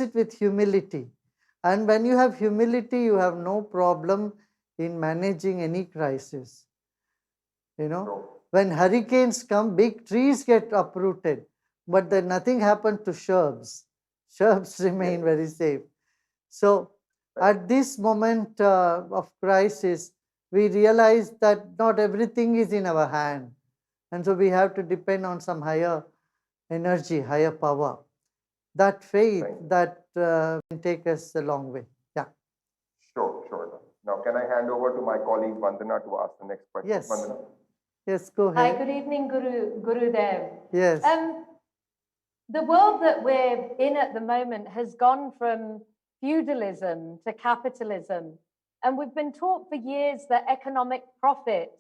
it with humility. And when you have humility, you have no problem in managing any crisis. You know, when hurricanes come, big trees get uprooted, but then nothing happened to shrubs. Shrubs remain very safe. So, at this moment of crisis, we realize that not everything is in our hand. And so we have to depend on some higher energy, higher power. That faith that can take us a long way. Yeah. Sure. Now, can I hand over to my colleague Vandana to ask the next question? Yes. Vandana? Yes, go ahead. Hi, good evening, Gurudev. Yes. The world that we're in at the moment has gone from feudalism to capitalism. And we've been taught for years that economic profit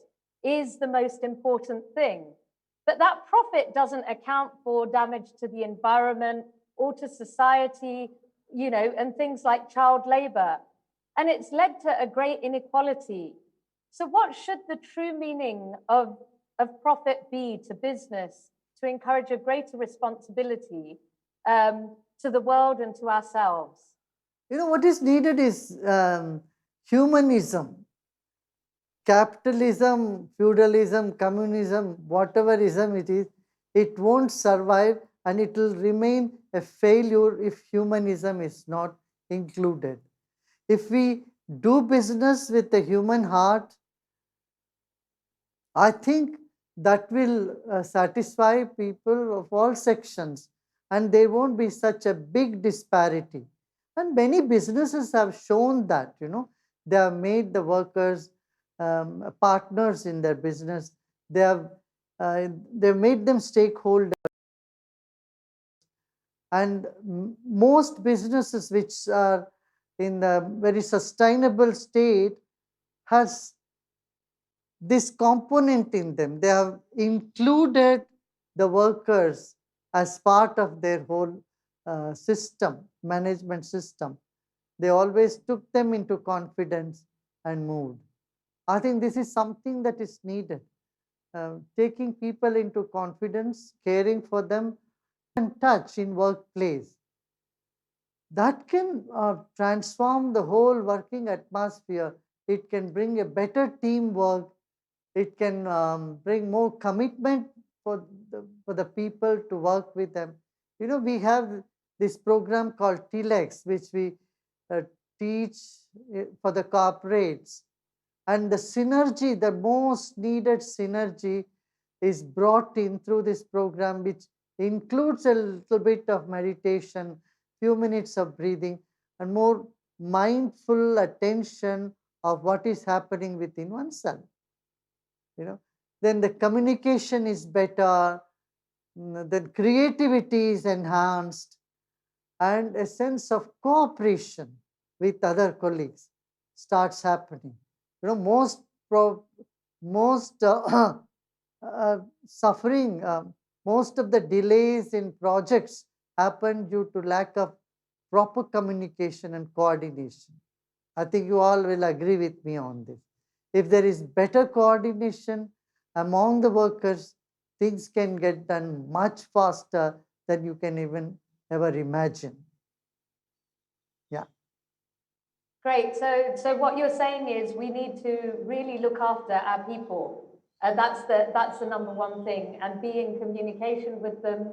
is the most important thing. But that profit doesn't account for damage to the environment or to society, and things like child labor. And it's led to a great inequality. So what should the true meaning of profit be to business to encourage a greater responsibility to the world and to ourselves? What is needed is humanism. Capitalism, feudalism, communism, whatever ism it is, it won't survive and it will remain a failure if humanism is not included. If we do business with the human heart, I think that will satisfy people of all sections and there won't be such a big disparity. And many businesses have shown that, they have made the workers partners in their business. They've made them stakeholders. And most businesses which are in the very sustainable state has this component in them. They have included the workers as part of their whole management system. They always took them into confidence and moved. I think this is something that is needed. Taking people into confidence, caring for them, and touch in workplace. That can transform the whole working atmosphere. It can bring a better teamwork. It can bring more commitment for the people to work with them. We have this program called TLEX, which we teach for the corporates. And the synergy, the most needed synergy is brought in through this program, which includes a little bit of meditation, few minutes of breathing, and more mindful attention of what is happening within oneself. Then the communication is better, then creativity is enhanced, and a sense of cooperation with other colleagues starts happening. Most suffering, most of the delays in projects happen due to lack of proper communication and coordination. I think you all will agree with me on this. If there is better coordination among the workers, things can get done much faster than you can even ever imagine. Yeah. Great. So what you're saying is we need to really look after our people. That's the number one thing, and be in communication with them,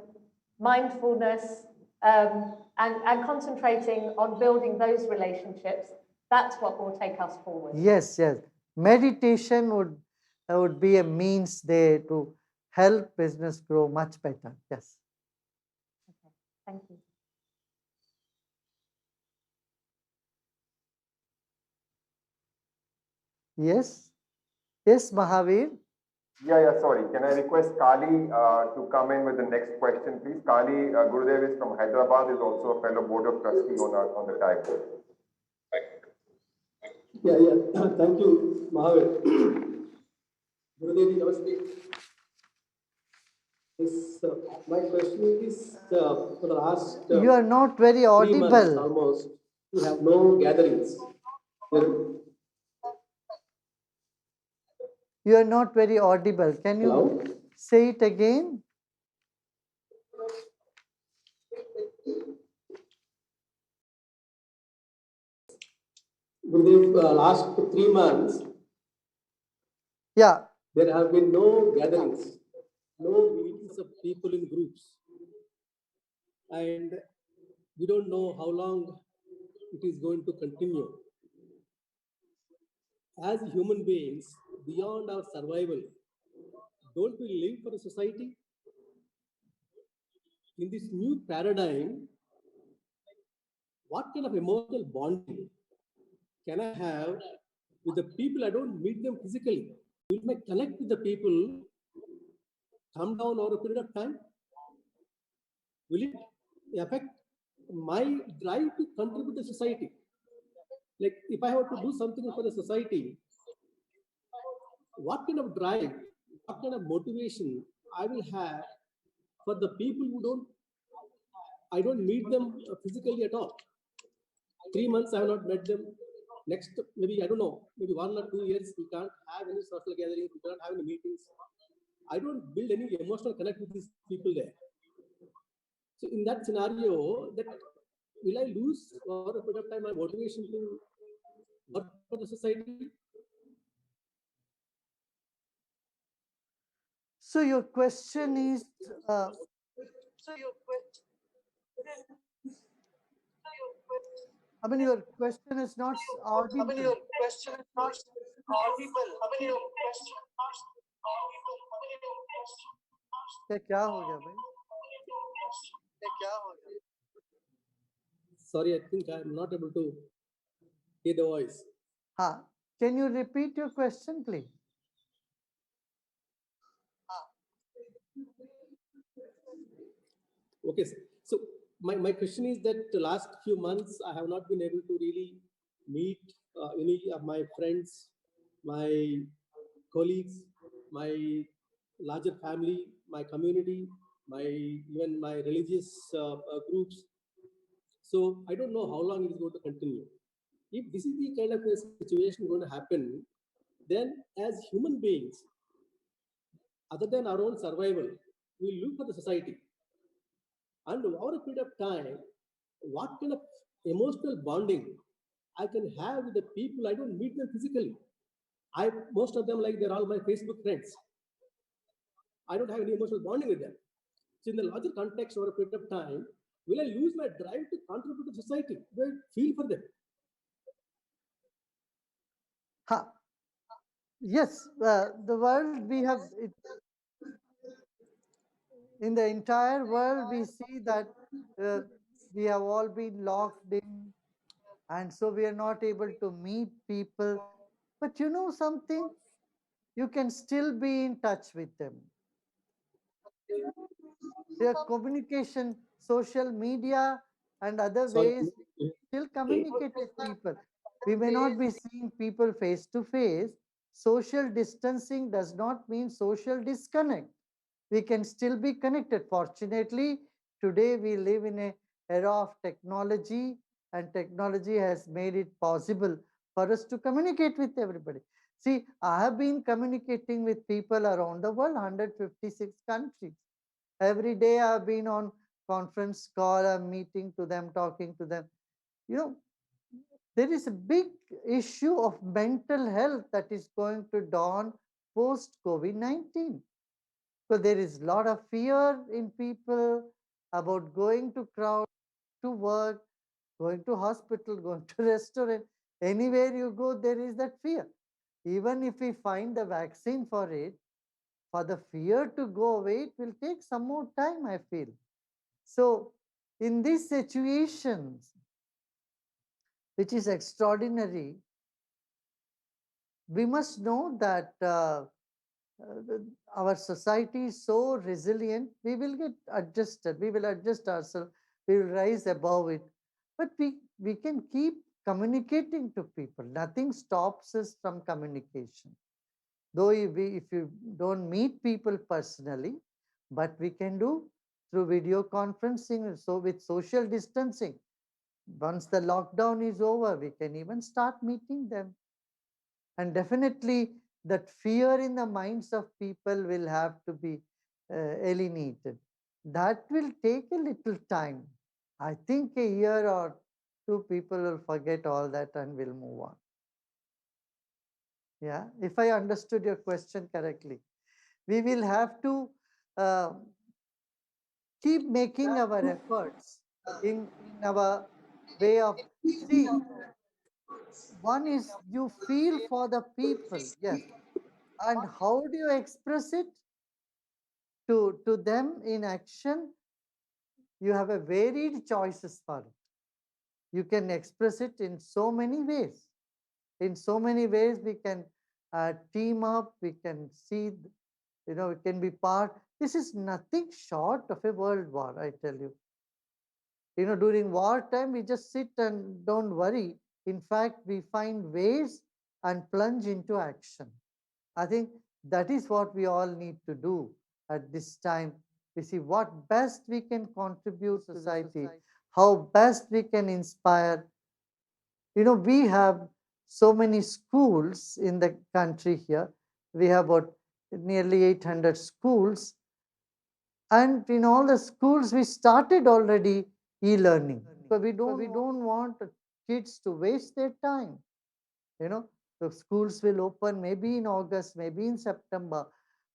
mindfulness, and concentrating on building those relationships. That's what will take us forward. Yes. Meditation would be a means there to help business grow much better. Yes. Okay. Thank you. Yes, Mahavir. Yeah, sorry. Can I request Kali to come in with the next question, please? Kali, Gurudev is from Hyderabad, is also a fellow board of trustee on the TAG board. Yeah. Thank you, Mahavir. Gurudev, namaste. My question is for the last you are not very audible. 3 months almost. We have no gatherings. You are not very audible. Can you say it again? Gurudev, last 3 months, Yeah. there have been no gatherings, no meetings of people in groups, and we don't know how long it is going to continue. As human beings, beyond our survival, don't we live for a society? In this new paradigm, what kind of emotional bonding can I have with the people I don't meet them physically? Will my connect with the people come down over a period of time? Will it affect my drive to contribute to society? Like if I have to do something for the society, what kind of drive, what kind of motivation I will have for the people who I don't meet them physically at all. 3 months I have not met them. Next, maybe I don't know, maybe 1 or 2 years we can't have any social gatherings, we cannot have any meetings. I don't build any emotional connect with these people there. So in that scenario, that will I lose for a period of time my motivation to work for the society? So your question is, uh, I mean, your question is not audible. क्या हो गया भाई? Sorry, I think I'm not able to hear the voice. हाँ, can you repeat your question, please? Okay, so my question is that the last few months I have not been able to really meet any of my friends, my colleagues, my larger family, my community, my even my religious groups. So I don't know how long it is going to continue. If this is the kind of a situation going to happen, then as human beings, other than our own survival, we look for the society. And over a period of time, what kind of emotional bonding I can have with the people I don't meet them physically. I most of them like they're all my Facebook friends. I don't have any emotional bonding with them. So in the larger context over a period of time, will I lose my drive to contribute to society? Will I feel for them? हाँ, yes, the world we have, in the entire world, we see that uh, we have all been locked in, and so we are not able to meet people. But you know something? You can still be in touch with them. Their communication, social media, and other Sorry. ways, we still communicate with people. We may not be seeing people face to face. Social distancing does not mean social disconnect. We can still be connected. Fortunately, today we live in a era of technology, and technology has made it possible for us to communicate with everybody. See, I have been communicating with people around the world, 156 countries. Every day I've been on conference call, I'm meeting to them, talking to them. You know, there is a big issue of mental health that is going to dawn post COVID-19. So there is a lot of fear in people about going to crowd, to work, going to hospital, going to restaurant. Anywhere you go, there is that fear. Even if we find the vaccine for it, for the fear to go away, it will take some more time, I feel. So in these situations, which is extraordinary, we must know that our society is so resilient, we will get adjusted, we will adjust ourselves, we will rise above it. But we can keep communicating to people. Nothing stops us from communication. Though if you don't meet people personally, but we can do through video conferencing, so with social distancing. Once the lockdown is over, we can even start meeting them. And definitely that fear in the minds of people will have to be alienated. That will take a little time. I think a year or two, people will forget all that and will move on. Yeah, if I understood your question correctly, we will have to uh, keep making our efforts in our way of, see, one is you feel for the people, yes, and how do you express it to them in action? You have a varied choices for it. You can express it in so many ways. In so many ways, we can team up, we can see, we can be part. This is nothing short of a world war, I tell you. During wartime, we just sit and don't worry. In fact, we find ways and plunge into action. I think that is what we all need to do at this time. We see what best we can contribute to society, how best we can inspire. We have so many schools in the country here. We have about nearly 800 schools, and in all the schools we started already e-learning, because we don't want the kids to waste their time. you know the schools will open maybe in August, maybe in September,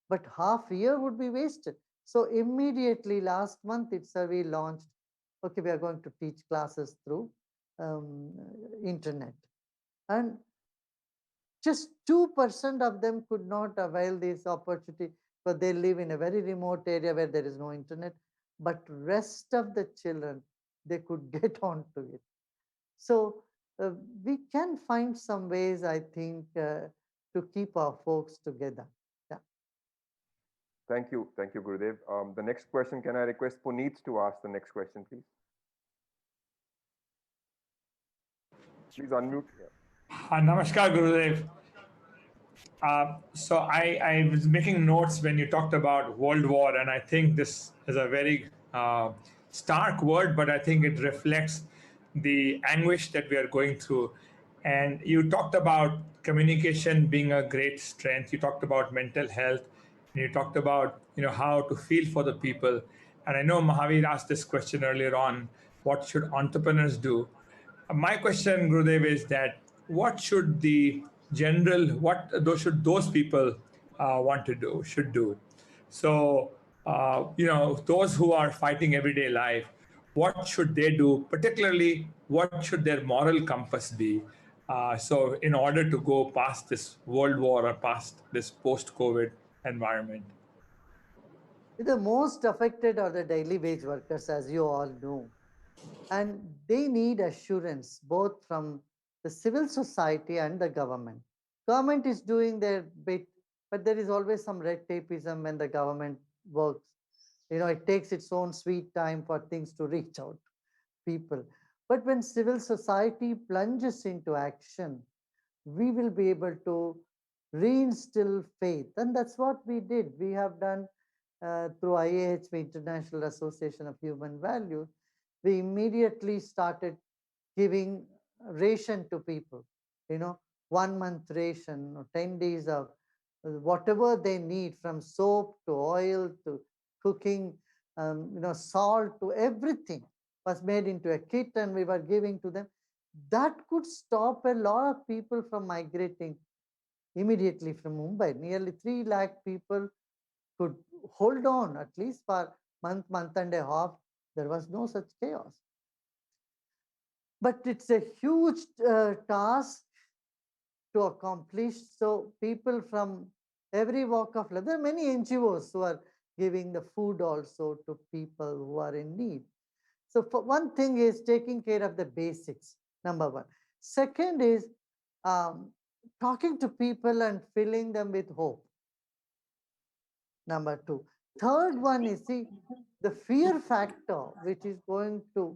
but half year would be wasted. So immediately last month itself we launched, okay, we are going to teach classes through um, internet, and just 2% of them could not avail this opportunity because they live in a very remote area where there is no internet. But rest of the children, they could get onto it. So we can find some ways, I think, to keep our folks together. Yeah. Thank you, Gurudev. The next question, can I request Puneet to ask the next question, please? Please unmute. Yeah. Namaskar, Gurudev. So I was making notes when you talked about World War, and I think this is a very stark word, but I think it reflects the anguish that we are going through. And you talked about communication being a great strength. You talked about mental health, and you talked about how to feel for the people. And I know Mahavir asked this question earlier on: what should entrepreneurs do? My question, Gurudev, is that what should the what those people want to do, should do? So, those who are fighting everyday life, what should they do? Particularly, what should their moral compass be? So, in order to go past this world war or past this post-COVID environment. The most affected are the daily wage workers, as you all know, and they need assurance both from the civil society and the government. Government is doing their bit, but there is always some red tapeism when the government works. It takes its own sweet time for things to reach out people. But when civil society plunges into action, we will be able to reinstill faith. And that's what we did. We have done through IAHV, International Association of Human Values. We immediately started giving ration to people, you know, 1 month ration, or 10 days of whatever they need, from soap to oil to cooking, salt to everything was made into a kit and we were giving to them. That could stop a lot of people from migrating immediately from Mumbai. Nearly 3 lakh people could hold on at least for month and a half. There was no such chaos. But it's a huge task to accomplish. So people from every walk of life, there are many NGOs who are giving the food also to people who are in need. So for one thing is taking care of the basics, number one. Second is um, talking to people and filling them with hope, number two. Third one is, see, the fear factor, which is going to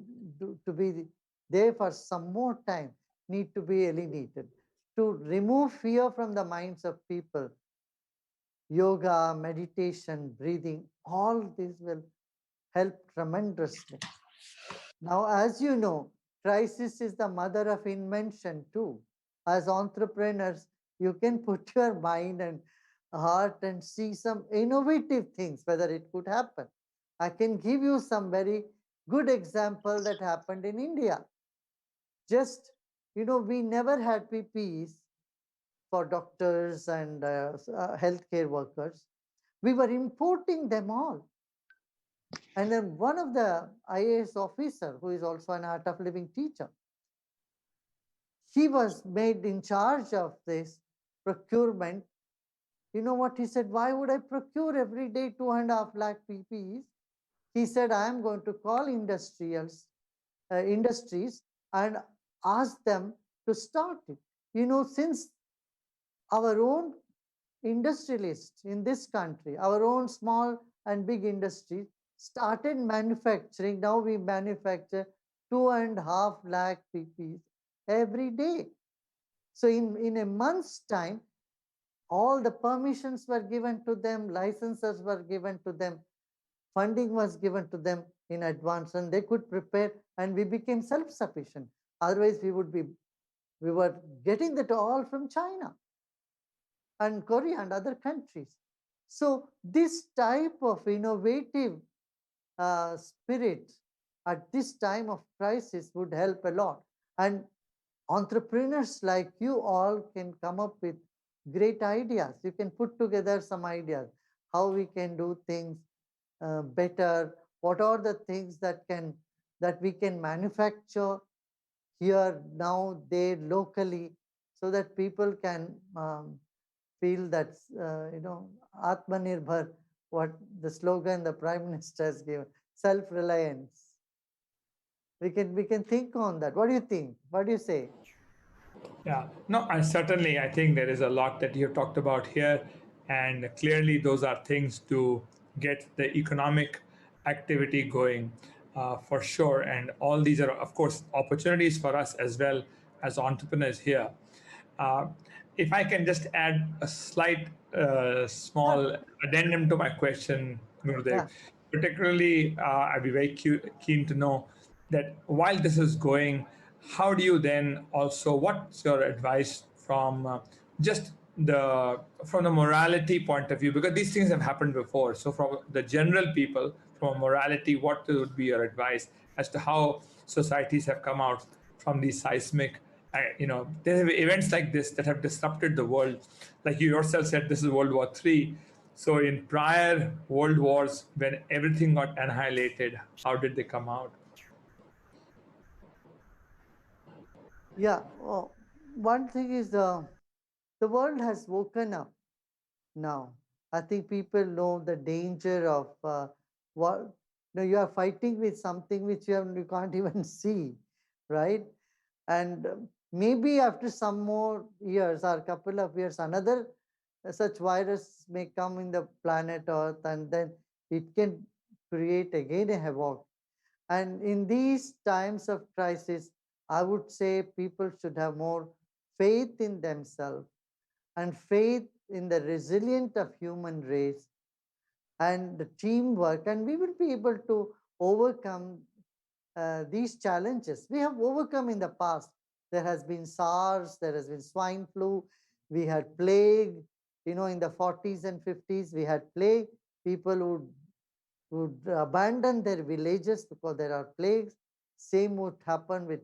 be there for some more time, need to be eliminated. To remove fear from the minds of people, yoga, meditation, breathing, all this will help tremendously. Now, as you know, crisis is the mother of invention too. As entrepreneurs, you can put your mind and heart and see some innovative things, whether it could happen. I can give you some very good example that happened in India. Just, we never had PPEs for doctors and healthcare workers. We were importing them all. And then one of the IAS officer, who is also an art of living teacher, he was made in charge of this procurement. You know what he said? Why would I procure every day 2.5 lakh PPEs? He said, I am going to call industries and ask them to start it. You know, since our own industrialists in this country, our own small and big industries started manufacturing. Now we manufacture 2.5 lakh PPs every day. So in a month's time, all the permissions were given to them, licenses were given to them, funding was given to them in advance, and they could prepare, and we became self-sufficient. Otherwise, we were getting that all from China and Korea and other countries. So this type of innovative spirit at this time of crisis would help a lot. And entrepreneurs like you all can come up with great ideas. You can put together some ideas, how we can do things better, what are the things that we can manufacture here, now, there, locally, so that people can feel that, Atmanirbhar, what the slogan the Prime Minister has given, self-reliance. We can think on that. What do you think? What do you say? Yeah, no, I certainly, I think there is a lot that you have talked about here, and clearly those are things to get the economic activity going, for sure. And all these are, of course, opportunities for us as well as entrepreneurs here. Uh, if I can just add a slight, small addendum to my question, Gurudev, Yeah. particularly, I'd be very keen to know that while this is going, how do you then also, what's your advice from just from the morality point of view, because these things have happened before. So from the general people, from a morality, what would be your advice as to how societies have come out from these seismic, there have events like this that have disrupted the world. Like you yourself said, this is World War III. So in prior world wars, when everything got annihilated, how did they come out? Yeah. One thing is the world has woken up now. I think people know the danger of what. You are fighting with something which you can't even see, right? And maybe after some more years or couple of years, another such virus may come in the planet Earth, and then it can create again a havoc. And in these times of crisis, I would say people should have more faith in themselves and faith in the resilience of human race and the teamwork, and we will be able to overcome these challenges. We have overcome in the past. There has been SARS, there has been swine flu, we had plague. In the 40s and 50s, we had plague. People would abandon their villages because there are plagues. Same would happen with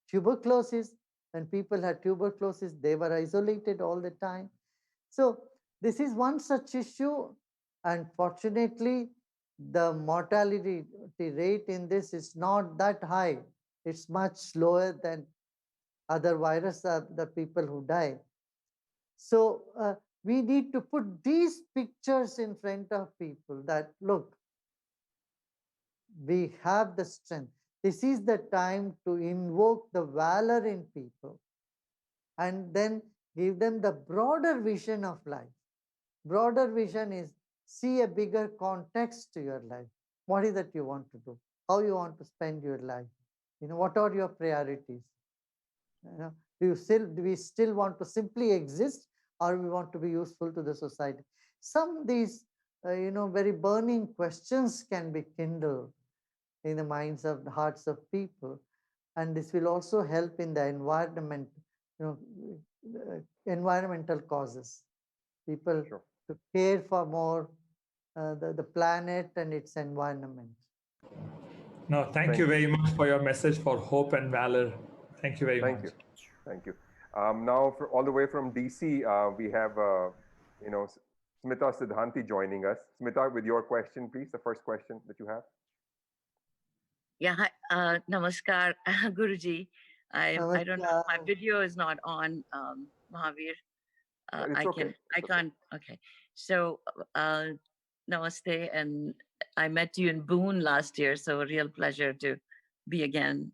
tuberculosis. When people had tuberculosis, they were isolated all the time. So this is one such issue, and fortunately, the mortality rate in this is not that high. It's much lower than other viruses, the people who die. So we need to put these pictures in front of people that, look, we have the strength. This is the time to invoke the valor in people and then give them the broader vision of life. Broader vision is see a bigger context to your life. What is that you want to do? How you want to spend your life? What are your priorities? Do we still want to simply exist, or we want to be useful to the society? Some of these, very burning questions can be kindled in the minds of the hearts of people, and this will also help in the environment, environmental causes. People Sure. to care for more the planet and its environment. No, thank you very much for your message for hope and valor. Thank you very Thank much. you. Thank you. Now, all the way from DC, we have, Smita Siddhanti joining us. Smita, with your question, please, the first question that you have. Yeah, hi, namaskar, Guruji. I don't know. My Namaskar. video is not on, Mahavir. It's I okay. can't. Okay. So, namaste, and I met you in Boone last year, so a real pleasure to be again.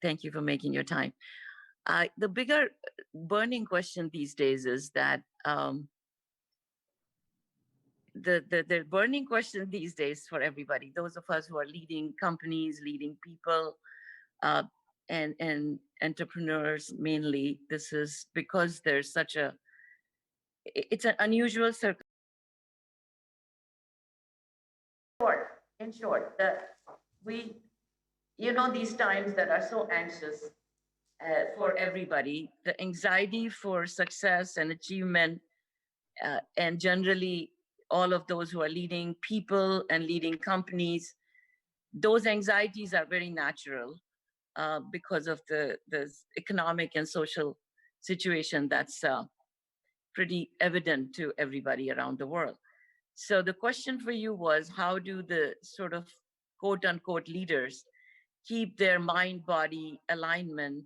Thank you for making your time. The bigger burning question these days is that the burning question these days for everybody, those of us who are leading companies, leading people, uh, and entrepreneurs mainly, this is because there's such it's an unusual circumstance. In short, that we, these times that are so anxious for everybody, the anxiety for success and achievement, and generally all of those who are leading people and leading companies, those anxieties are very natural because of the economic and social situation that's pretty evident to everybody around the world. So the question for you was, how do the sort of quote unquote leaders keep their mind body alignment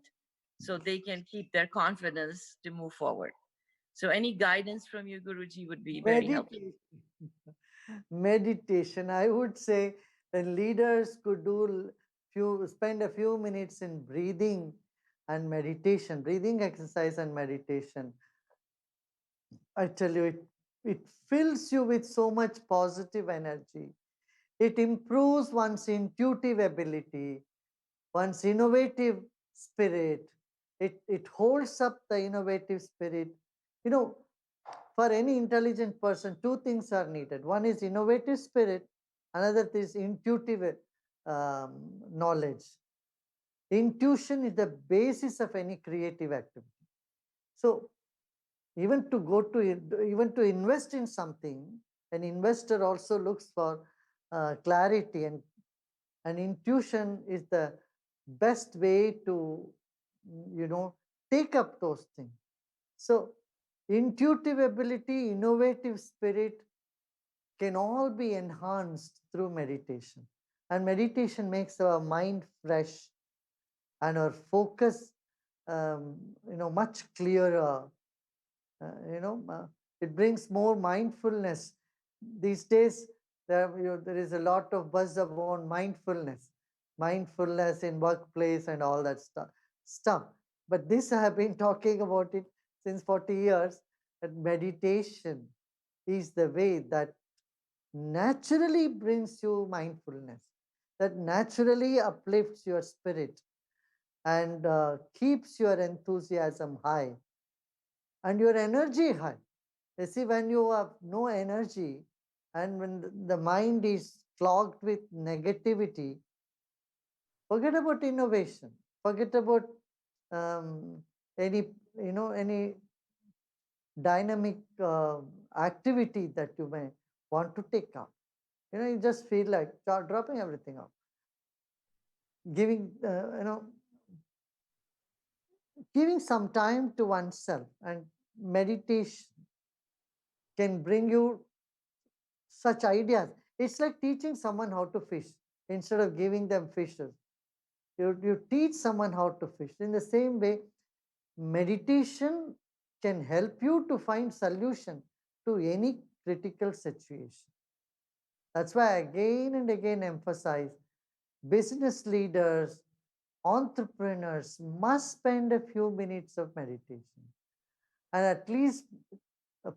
so they can keep their confidence to move forward? So any guidance from you, Guruji, would be very helpful. Meditation. I would say that leaders could spend a few minutes in breathing and meditation, breathing exercise and meditation. I tell you, it fills you with so much positive energy. It improves one's intuitive ability, one's innovative spirit. It holds up the innovative spirit. You know, for any intelligent person, two things are needed. One is innovative spirit, another is intuitive knowledge. Intuition is the basis of any creative activity. So even to invest in something, an investor also looks for clarity, and intuition is the best way to take up those things. So intuitive ability, innovative spirit can all be enhanced through meditation, and meditation makes our mind fresh and our focus much clearer. uh, you know uh, it brings more mindfulness. These days there is a lot of buzz about mindfulness in workplace and all that stuff. But this I have been talking about it since 40 years, that meditation is the way that naturally brings you mindfulness, that naturally uplifts your spirit and keeps your enthusiasm high and your energy high. You see, when you have no energy and when the mind is clogged with negativity, forget about innovation, forget about um, any dynamic activity that you may want to take up. You just feel like dropping everything out, giving giving some time to oneself. And meditation can bring you such ideas. It's like teaching someone how to fish instead of giving them fishes. You teach someone how to fish. In the same way, meditation can help you to find solution to any critical situation. That's why I again and again emphasize business leaders, entrepreneurs must spend a few minutes of meditation, and at least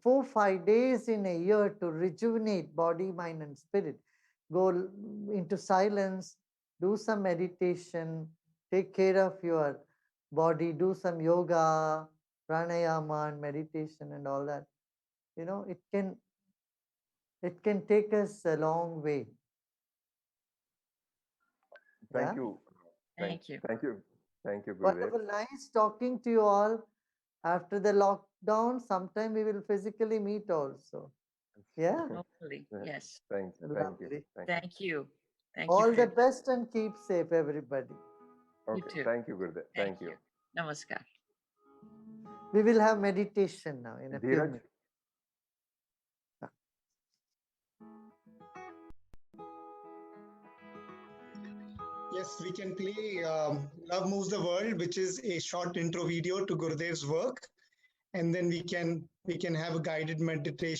4-5 days in a year to rejuvenate body, mind, and spirit. Go into silence, do some meditation, take care of your body, do some yoga, pranayama, and meditation, and all that. It can take us a long way. Thank Yeah. you. Thank you. Thank you, Gurudev. Wonderful, nice talking to you all. After the lockdown, sometime we will physically meet also. Yeah. Hopefully, yes. Thank you. Lovely. Thank you. Thank you All for the best and keep safe, everybody. you Okay, too. thank you, Gurudev. Thank Thank you. you. Namaskar. We will have meditation now in a few Dheeraj? minutes. Yes, we can play Love Moves the World, which is a short intro video to Gurudev's work. And then we can have a guided meditation.